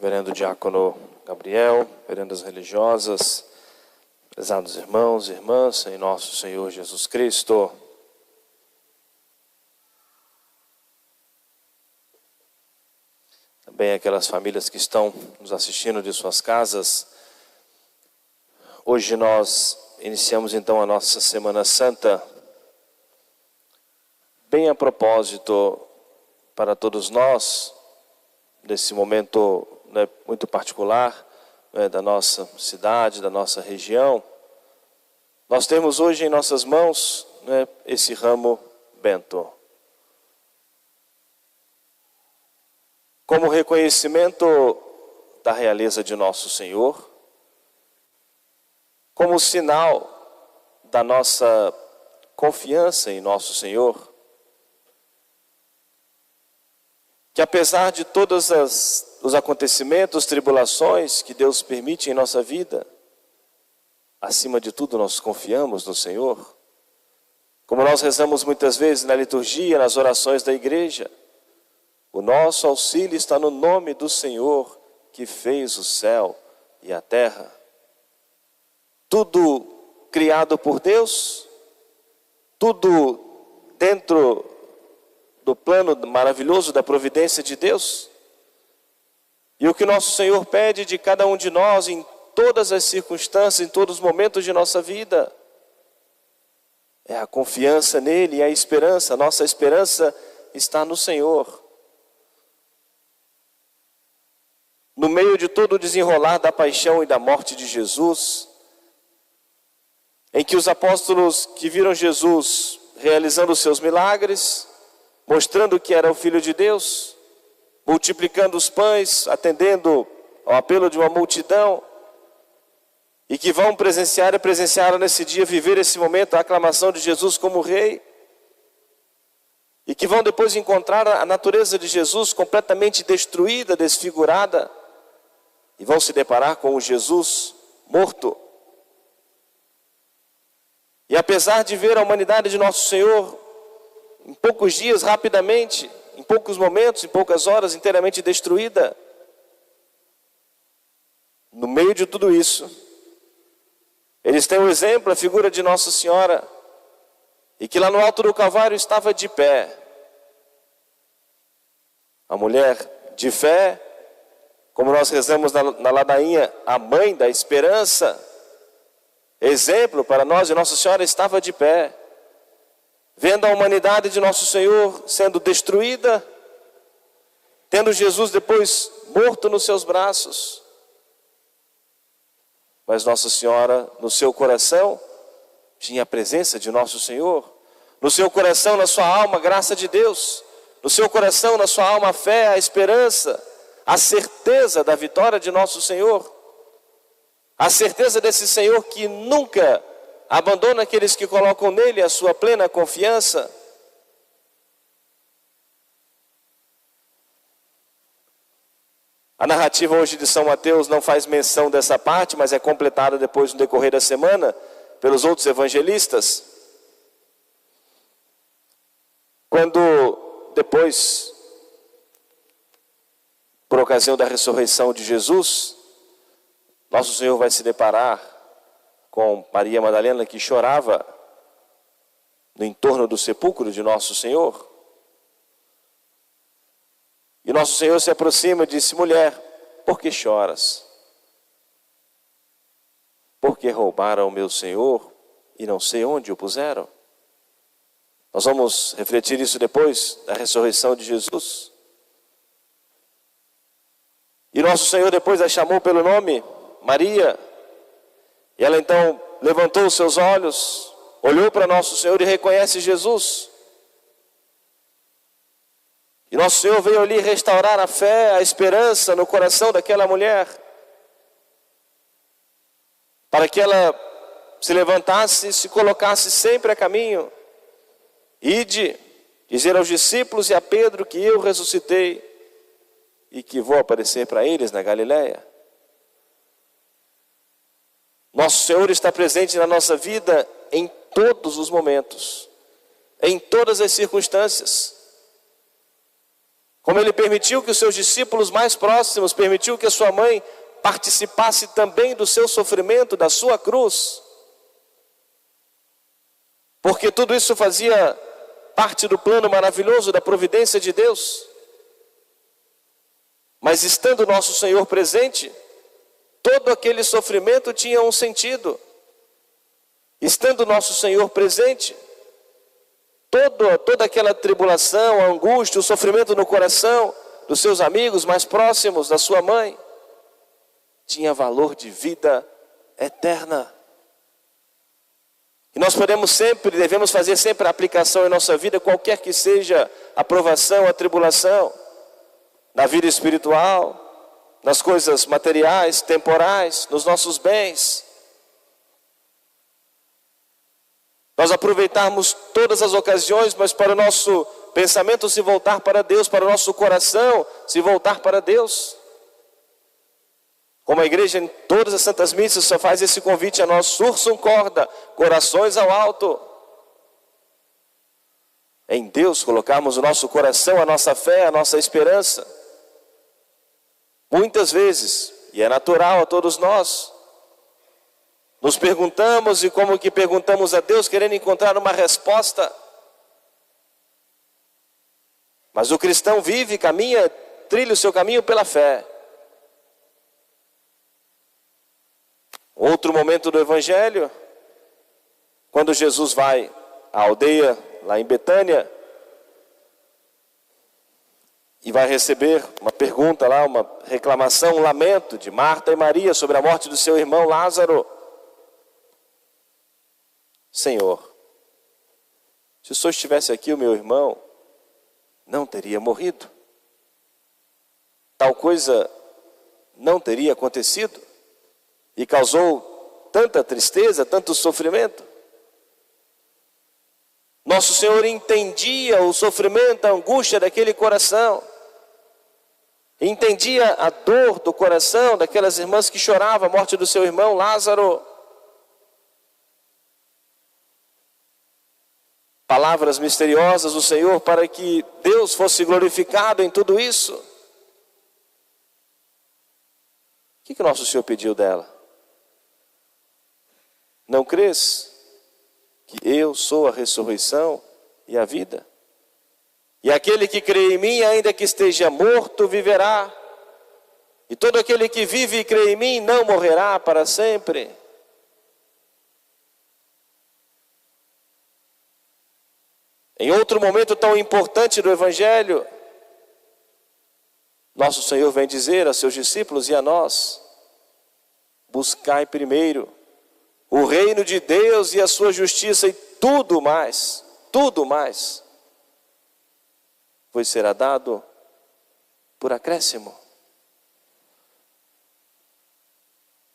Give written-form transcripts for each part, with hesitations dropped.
Reverendo Diácono Gabriel, vererandas religiosas, prezados irmãos e irmãs, em nosso Senhor Jesus Cristo. Também aquelas famílias que estão nos assistindo de suas casas. Hoje nós iniciamos então a nossa Semana Santa, bem a propósito para todos nós, nesse momento muito particular da nossa cidade, da nossa região. Nós temos hoje em nossas mãos esse ramo bento. Como reconhecimento da realeza de nosso Senhor, como sinal da nossa confiança em nosso Senhor, que apesar de todos os acontecimentos, tribulações que Deus permite em nossa vida, acima de tudo nós confiamos no Senhor. Como nós rezamos muitas vezes na liturgia, nas orações da igreja, o nosso auxílio está no nome do Senhor que fez o céu e a terra. Tudo criado por Deus, tudo dentro do plano maravilhoso da providência de Deus. E o que nosso Senhor pede de cada um de nós em todas as circunstâncias, em todos os momentos de nossa vida, é a confiança nele e a esperança. Nossa esperança está no Senhor. No meio de todo o desenrolar da paixão e da morte de Jesus, em que os apóstolos que viram Jesus realizando os seus milagres, mostrando que era o Filho de Deus, multiplicando os pães, atendendo ao apelo de uma multidão, e que vão presenciaram nesse dia, viver esse momento, a aclamação de Jesus como Rei, e que vão depois encontrar a natureza de Jesus completamente destruída, desfigurada, e vão se deparar com o Jesus morto. E apesar de ver a humanidade de nosso Senhor, em poucos dias, rapidamente, em poucos momentos, em poucas horas, inteiramente destruída, no meio de tudo isso, eles têm um exemplo, a figura de Nossa Senhora, e que lá no alto do Calvário estava de pé. A mulher de fé, como nós rezamos na ladainha, a mãe da esperança, exemplo para nós, e Nossa Senhora estava de pé, vendo a humanidade de nosso Senhor sendo destruída, tendo Jesus depois morto nos seus braços. Mas Nossa Senhora, no seu coração, tinha a presença de nosso Senhor. No seu coração, na sua alma, a graça de Deus. No seu coração, na sua alma, a fé, a esperança, a certeza da vitória de nosso Senhor. A certeza desse Senhor que nunca abandona aqueles que colocam nele a sua plena confiança. A narrativa hoje de São Mateus não faz menção dessa parte, mas é completada depois no decorrer da semana pelos outros evangelistas. Quando depois, por ocasião da ressurreição de Jesus, nosso Senhor vai se deparar com Maria Madalena, que chorava no entorno do sepulcro de nosso Senhor. E nosso Senhor se aproxima e disse: mulher, por que choras? Porque roubaram o meu Senhor e não sei onde o puseram. Nós vamos refletir isso depois da ressurreição de Jesus. E nosso Senhor depois a chamou pelo nome, Maria. E ela então levantou os seus olhos, olhou para nosso Senhor e reconhece Jesus. E nosso Senhor veio ali restaurar a fé, a esperança no coração daquela mulher, para que ela se levantasse e se colocasse sempre a caminho. Ide, dizer aos discípulos e a Pedro que eu ressuscitei e que vou aparecer para eles na Galileia. Nosso Senhor está presente na nossa vida em todos os momentos, em todas as circunstâncias. Como Ele permitiu que os seus discípulos mais próximos, permitiu que a sua mãe participasse também do seu sofrimento, da sua cruz. Porque tudo isso fazia parte do plano maravilhoso da providência de Deus. Mas estando nosso Senhor presente, todo aquele sofrimento tinha um sentido. Estando nosso Senhor presente, toda aquela tribulação, a angústia, o sofrimento no coração dos seus amigos mais próximos, da sua mãe, tinha valor de vida eterna. E nós devemos fazer sempre a aplicação em nossa vida, qualquer que seja a provação, a tribulação, na vida espiritual, nas coisas materiais, temporais, nos nossos bens. Nós aproveitarmos todas as ocasiões, mas para o nosso pensamento se voltar para Deus, para o nosso coração se voltar para Deus. Como a igreja em todas as santas missas só faz esse convite a nós: sursum corda, corações ao alto. Em Deus colocarmos o nosso coração, a nossa fé, a nossa esperança. Muitas vezes, e é natural a todos nós, nos perguntamos, e como que perguntamos a Deus querendo encontrar uma resposta. Mas o cristão vive, caminha, trilha o seu caminho pela fé. Outro momento do Evangelho, quando Jesus vai à aldeia, lá em Betânia, e vai receber uma pergunta lá, uma reclamação, um lamento de Marta e Maria sobre a morte do seu irmão Lázaro. Senhor, se o Senhor estivesse aqui, o meu irmão não teria morrido. Tal coisa não teria acontecido e causou tanta tristeza, tanto sofrimento. Nosso Senhor entendia o sofrimento, a angústia daquele coração. Entendia a dor do coração daquelas irmãs que choravam a morte do seu irmão Lázaro. Palavras misteriosas do Senhor para que Deus fosse glorificado em tudo isso. O que nosso Senhor pediu dela? Não crês que eu sou a ressurreição e a vida? E aquele que crê em mim, ainda que esteja morto, viverá. E todo aquele que vive e crê em mim não morrerá para sempre. Em outro momento tão importante do Evangelho, nosso Senhor vem dizer a seus discípulos e a nós: buscai primeiro o reino de Deus e a sua justiça, e tudo mais vos será dado por acréscimo.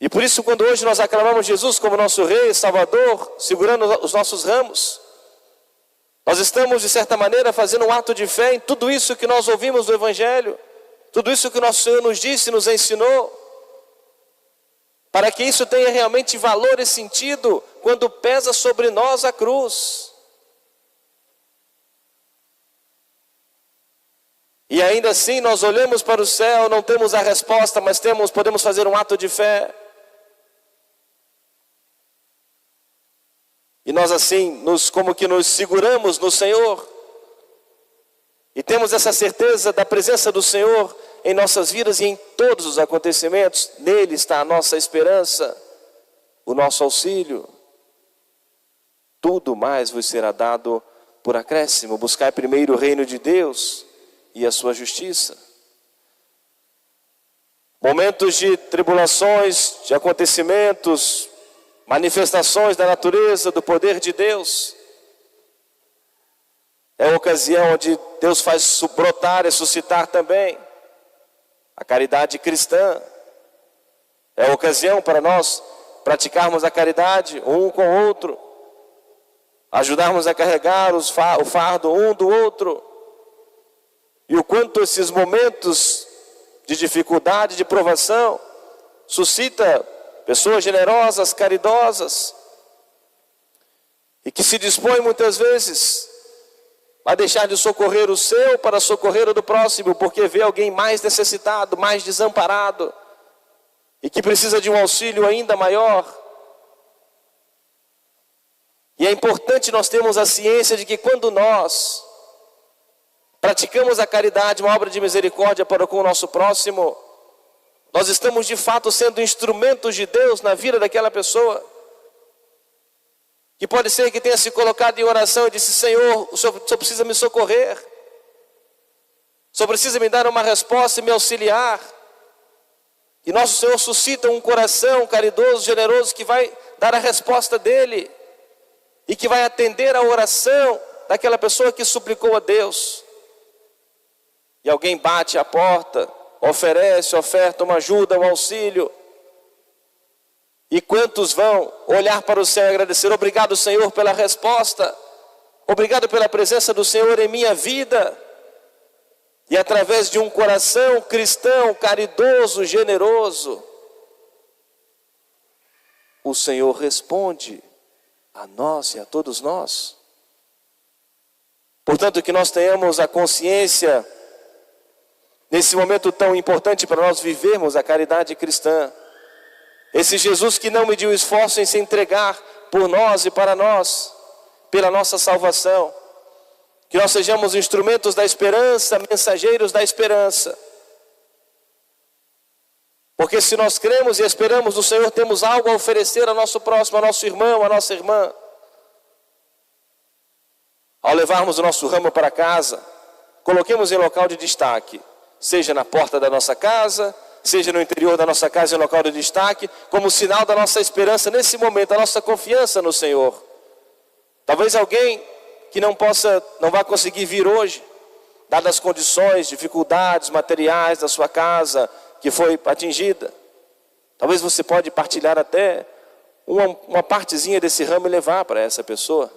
E por isso, quando hoje nós aclamamos Jesus como nosso Rei, Salvador, segurando os nossos ramos, nós estamos, de certa maneira, fazendo um ato de fé em tudo isso que nós ouvimos do Evangelho, tudo isso que o nosso Senhor nos disse e nos ensinou, para que isso tenha realmente valor e sentido quando pesa sobre nós a cruz. E ainda assim nós olhamos para o céu, não temos a resposta, mas podemos fazer um ato de fé. E nós assim, como que nos seguramos no Senhor. E temos essa certeza da presença do Senhor em nossas vidas e em todos os acontecimentos. Nele está a nossa esperança, o nosso auxílio. Tudo mais vos será dado por acréscimo. Buscai primeiro o reino de Deus e a sua justiça. Momentos de tribulações, de acontecimentos, manifestações da natureza, do poder de Deus. É a ocasião onde Deus faz brotar, ressuscitar também a caridade cristã. É a ocasião para nós praticarmos a caridade um com o outro, ajudarmos a carregar o fardo um do outro. E o quanto esses momentos de dificuldade, de provação, suscita pessoas generosas, caridosas, e que se dispõem muitas vezes, vai deixar de socorrer o seu para socorrer o do próximo, porque vê alguém mais necessitado, mais desamparado, e que precisa de um auxílio ainda maior. E é importante nós termos a ciência de que quando nós praticamos a caridade, uma obra de misericórdia para com o nosso próximo, nós estamos de fato sendo instrumentos de Deus na vida daquela pessoa, que pode ser que tenha se colocado em oração e disse: Senhor, o Senhor precisa me socorrer, o Senhor precisa me dar uma resposta e me auxiliar. E nosso Senhor suscita um coração caridoso, generoso, que vai dar a resposta dele e que vai atender a oração daquela pessoa que suplicou a Deus. E alguém bate a porta, oferta uma ajuda, um auxílio. E quantos vão olhar para o céu e agradecer: obrigado, Senhor, pela resposta, obrigado pela presença do Senhor em minha vida. E através de um coração cristão, caridoso, generoso, o Senhor responde a nós e a todos nós. Portanto, que nós tenhamos a consciência, nesse momento tão importante para nós vivermos a caridade cristã, esse Jesus que não mediu esforço em se entregar por nós e para nós, pela nossa salvação, que nós sejamos instrumentos da esperança, mensageiros da esperança, porque se nós cremos e esperamos no Senhor, temos algo a oferecer ao nosso próximo, ao nosso irmão, à nossa irmã. Ao levarmos o nosso ramo para casa, coloquemos em local de destaque, seja na porta da nossa casa, seja no interior da nossa casa em local de destaque, como sinal da nossa esperança nesse momento, da nossa confiança no Senhor. Talvez alguém que não vá conseguir vir hoje, dadas as condições, dificuldades materiais da sua casa que foi atingida. Talvez você pode partilhar até uma partezinha desse ramo e levar para essa pessoa.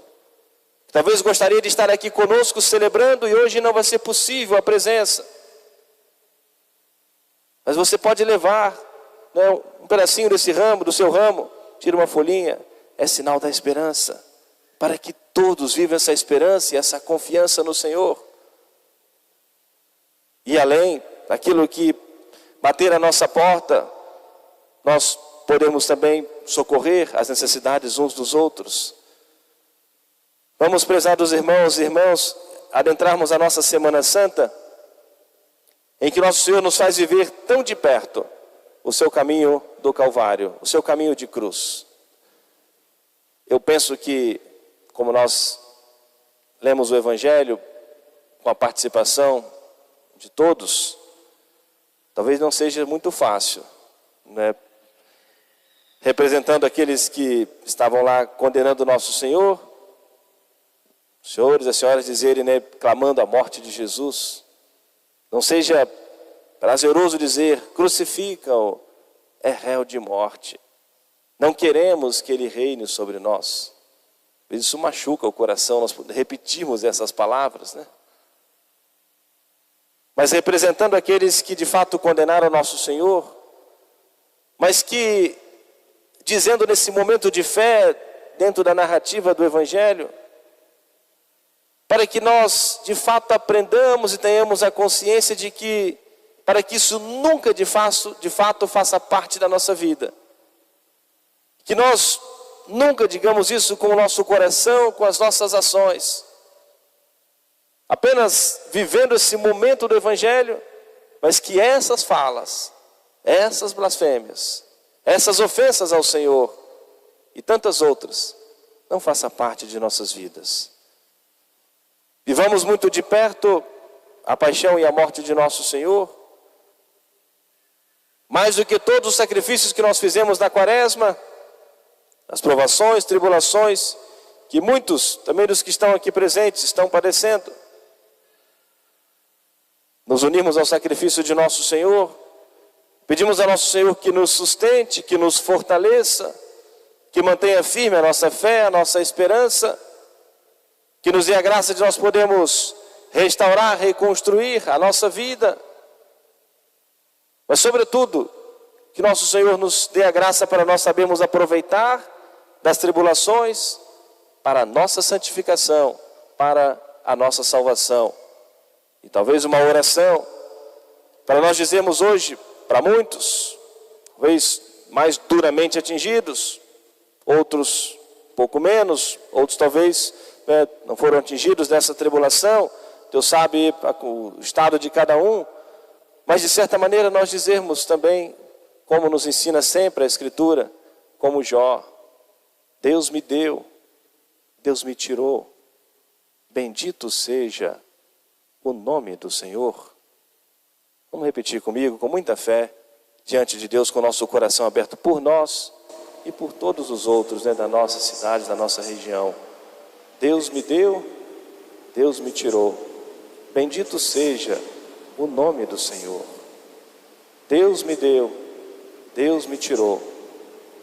Talvez gostaria de estar aqui conosco celebrando e hoje não vai ser possível a presença. Mas você pode levar, né, um pedacinho desse ramo, do seu ramo, tira uma folhinha, é sinal da esperança, para que todos vivam essa esperança e essa confiança no Senhor. E além daquilo que bater a nossa porta, nós podemos também socorrer as necessidades uns dos outros. Vamos, prezados irmãos e irmãs, adentrarmos a nossa Semana Santa, em que nosso Senhor nos faz viver tão de perto o seu caminho do Calvário, o seu caminho de cruz. Eu penso que, como nós lemos o Evangelho, com a participação de todos, talvez não seja muito fácil, né? Representando aqueles que estavam lá condenando o nosso Senhor, os senhores e as senhoras dizerem, né, clamando a morte de Jesus. Não seja prazeroso dizer: crucifica-o, é réu de morte. Não queremos que ele reine sobre nós. Isso machuca o coração, nós repetimos essas palavras, né? Mas representando aqueles que de fato condenaram o nosso Senhor, mas que, dizendo nesse momento de fé, dentro da narrativa do Evangelho, para que nós de fato aprendamos e tenhamos a consciência de que, para que isso nunca de fato faça parte da nossa vida, que nós nunca digamos isso com o nosso coração, com as nossas ações, apenas vivendo esse momento do Evangelho, mas que essas falas, essas blasfêmias, essas ofensas ao Senhor e tantas outras não façam parte de nossas vidas. Vivamos muito de perto a paixão e a morte de nosso Senhor, mais do que todos os sacrifícios que nós fizemos na Quaresma, as provações, tribulações, que muitos, também dos que estão aqui presentes, estão padecendo. Nos unimos ao sacrifício de nosso Senhor, pedimos a nosso Senhor que nos sustente, que nos fortaleça, que mantenha firme a nossa fé, a nossa esperança, que nos dê a graça de nós podermos restaurar, reconstruir a nossa vida, mas sobretudo, que nosso Senhor nos dê a graça para nós sabermos aproveitar das tribulações para a nossa santificação, para a nossa salvação. E talvez uma oração para nós dizermos hoje, para muitos, talvez mais duramente atingidos, outros pouco menos, outros talvez não foram atingidos dessa tribulação. Deus sabe o estado de cada um, mas de certa maneira nós dizermos também, como nos ensina sempre a Escritura, como Jó: Deus me deu, Deus me tirou, bendito seja o nome do Senhor. Vamos repetir comigo, com muita fé, diante de Deus, com o nosso coração aberto por nós e por todos os outros, da nossa cidade, da nossa região. Deus me deu, Deus me tirou, bendito seja o nome do Senhor. Deus me deu, Deus me tirou,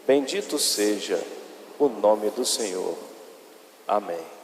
bendito seja o nome do Senhor. Amém.